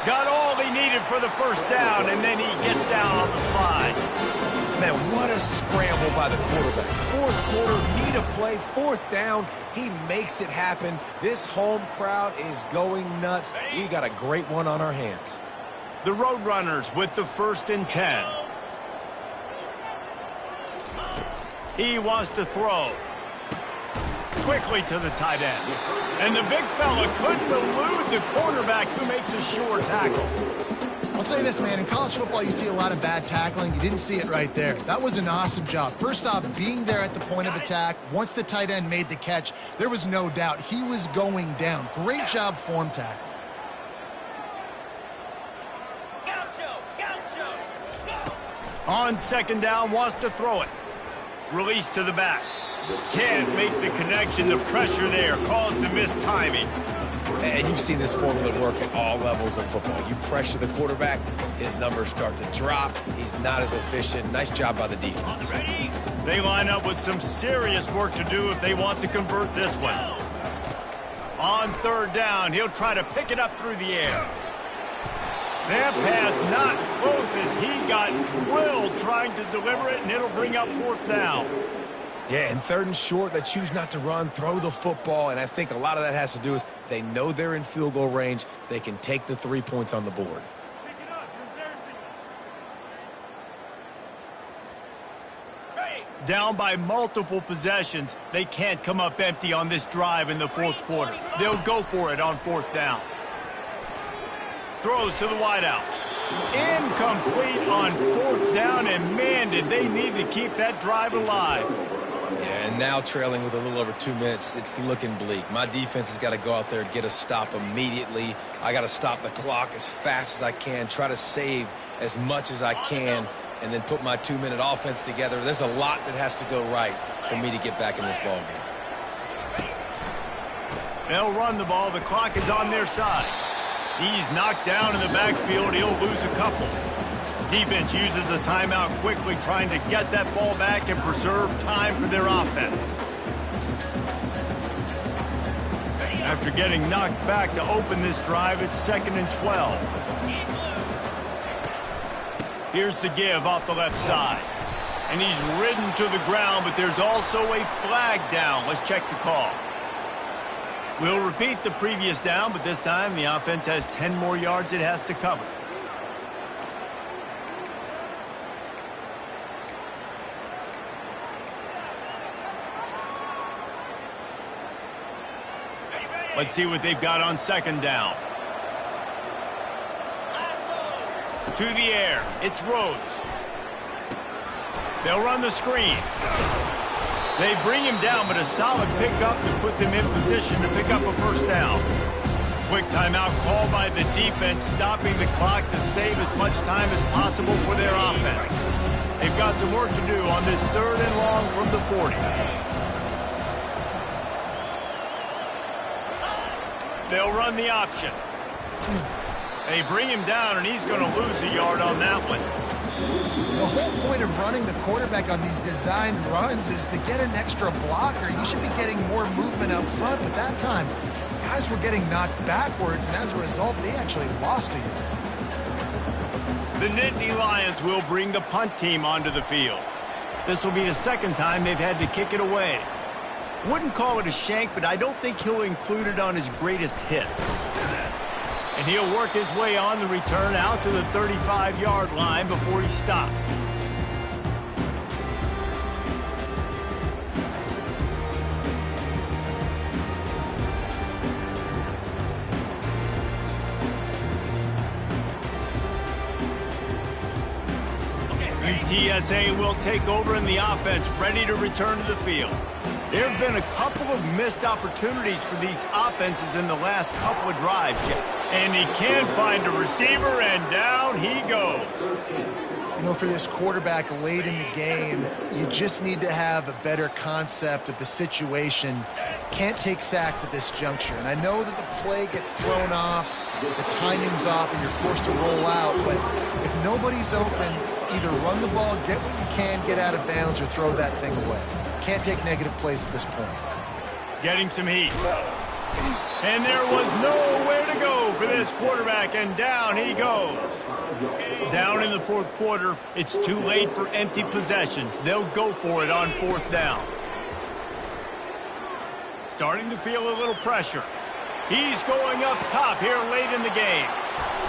Got all he needed for the first down, and then he gets down on the slide. Man, what a scramble by the quarterback. Fourth quarter, need a play, fourth down. He makes it happen. This home crowd is going nuts. We got a great one on our hands. The Roadrunners with the 1st and 10. He wants to throw. Quickly to the tight end. And the big fella couldn't elude the quarterback who makes a sure tackle. I'll say this, man. In college football, you see a lot of bad tackling. You didn't see it right there. That was an awesome job. First off, being there at the point of attack. Once the tight end made the catch, there was no doubt he was going down. Great job form tackle. On second down, wants to throw it. Release to the back. Can't make the connection. The pressure there caused the missed timing. And you've seen this formula work at all levels of football. You pressure the quarterback, his numbers start to drop. He's not as efficient. Nice job by the defense. They line up with some serious work to do if they want to convert this one. On third down, he'll try to pick it up through the air. That pass not close as he got drilled trying to deliver it, and it'll bring up fourth down. Yeah, and third and short, they choose not to run, throw the football, and I think a lot of that has to do with they know they're in field goal range. They can take the 3 points on the board. Down by multiple possessions, they can't come up empty on this drive in the fourth quarter. They'll go for it on fourth down. Throws to the wideout. Incomplete on fourth down, and man, did they need to keep that drive alive. Yeah, and now trailing with a little over 2 minutes, it's looking bleak. My defense has got to go out there and get a stop immediately. I got to stop the clock as fast as I can, try to save as much as I can, and then put my 2-minute offense together. There's a lot that has to go right for me to get back in this ballgame. They'll run the ball. The clock is on their side. He's knocked down in the backfield. He'll lose a couple. Defense uses a timeout quickly, trying to get that ball back and preserve time for their offense. After getting knocked back to open this drive, it's 2nd and 12. Here's the give off the left side. And he's ridden to the ground, but there's also a flag down. Let's check the call. We'll repeat the previous down, but this time the offense has 10 more yards it has to cover. Let's see what they've got on 2nd down. To the air. It's Rhodes. They'll run the screen. They bring him down, but a solid pickup to put them in position to pick up a first down. Quick timeout called by the defense, stopping the clock to save as much time as possible for their offense. They've got some work to do on this 3rd and long from the 40. They'll run the option. They bring him down, and he's going to lose a yard on that one. The whole point of running the quarterback on these designed runs is to get an extra blocker. You should be getting more movement out front, but that time, guys were getting knocked backwards, and as a result, they actually lost a yard. The Nittany Lions will bring the punt team onto the field. This will be the 2nd time they've had to kick it away. Wouldn't call it a shank, but I don't think he'll include it on his greatest hits. And he'll work his way on the return out to the 35-yard line before he stopped. UTSA will take over in the offense, ready to return to the field. There have been a couple of missed opportunities for these offenses in the last couple of drives. And he can find a receiver, and down he goes. You know, for this quarterback late in the game, you just need to have a better concept of the situation. Can't take sacks at this juncture. And I know that the play gets thrown off, the timing's off, and you're forced to roll out. But if nobody's open, either run the ball, get what you can, get out of bounds, or throw that thing away. Can't take negative plays at this point. Getting some heat. And there was nowhere to go for this quarterback, and down he goes. Down in the 4th quarter, it's too late for empty possessions. They'll go for it on 4th down. Starting to feel a little pressure. He's going up top here late in the game.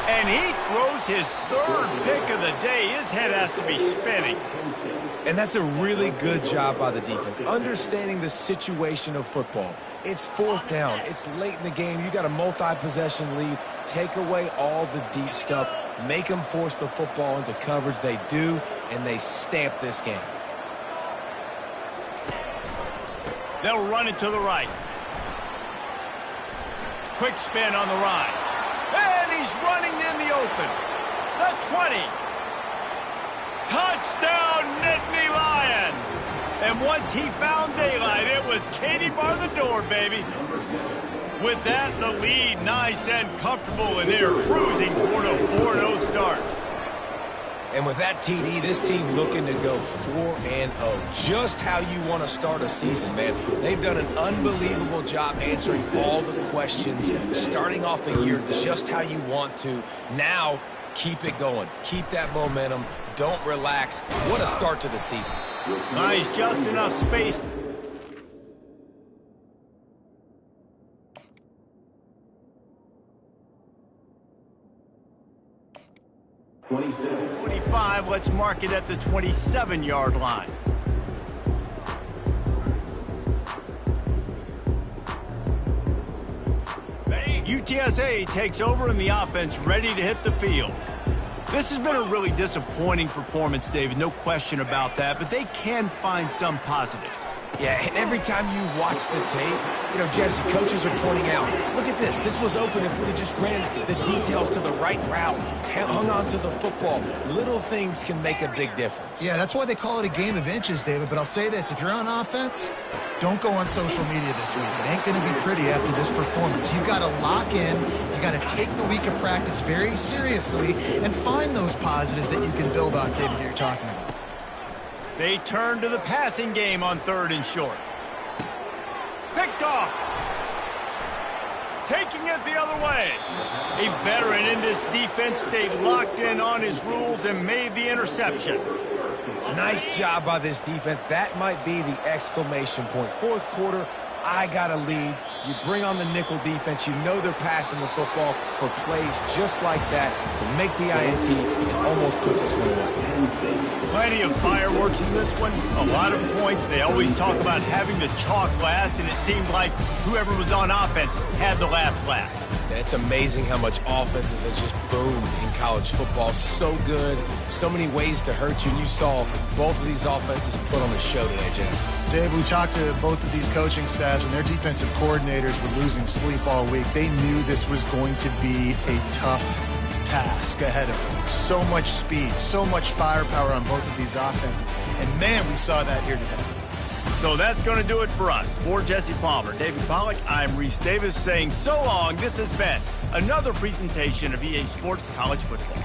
And he throws his 3rd pick of the day. His head has to be spinning. And that's a really good job by the defense, understanding the situation of football. It's 4th down. It's late in the game. You got a multi-possession lead. Take away all the deep stuff. Make them force the football into coverage. They do, and they stamp this game. They'll run it to the right. Quick spin on the right. And he's running in the open. The 20. Touchdown, Nittany Lions! And once he found daylight, it was Katie bar the door, baby. With that, the lead nice and comfortable, and they're cruising toward a 4-0 start. And with that TD, this team looking to go 4-0. Just how you want to start a season, man. They've done an unbelievable job answering all the questions, starting off the year just how you want to. Now, keep it going. Keep that momentum. Don't relax. What a start to the season. Nice, just enough space. $25, let's mark it at the 27-yard line. UTSA takes over in the offense, ready to hit the field. This has been a really disappointing performance, David, no question about that, but they can find some positives. Yeah, and every time you watch the tape, you know, Jesse, coaches are pointing out, look at this. This was open if we had just ran the details to the right route, hung on to the football. Little things can make a big difference. Yeah, that's why they call it a game of inches, David. But I'll say this, if you're on offense, don't go on social media this week. It ain't going to be pretty after this performance. You've got to lock in. You got to take the week of practice very seriously and find those positives that you can build off, David, that you're talking about. They turn to the passing game on 3rd and short. Picked off. taking it the other way. A veteran in this defense stayed locked in on his rules and made the interception. Nice job by this defense. That might be the exclamation point. Fourth quarter, I got a lead. You bring on the nickel defense. You know they're passing the football for plays just like that to make the INT and almost put this one away. Plenty of fireworks in this one. A lot of points. They always talk about having the chalk last, and it seemed like whoever was on offense had the last laugh. And it's amazing how much offenses have just boomed in college football. So good. So many ways to hurt you. And you saw both of these offenses put on a show today, Jess. Dave, we talked to both of these coaching staffs, and their defensive coordinators were losing sleep all week. They knew this was going to be a tough task ahead of them. So much speed, so much firepower on both of these offenses. And, man, we saw that here today. So that's going to do it for us. For Jesse Palmer, David Pollack, I'm Reese Davis saying so long. This has been another presentation of EA Sports College Football.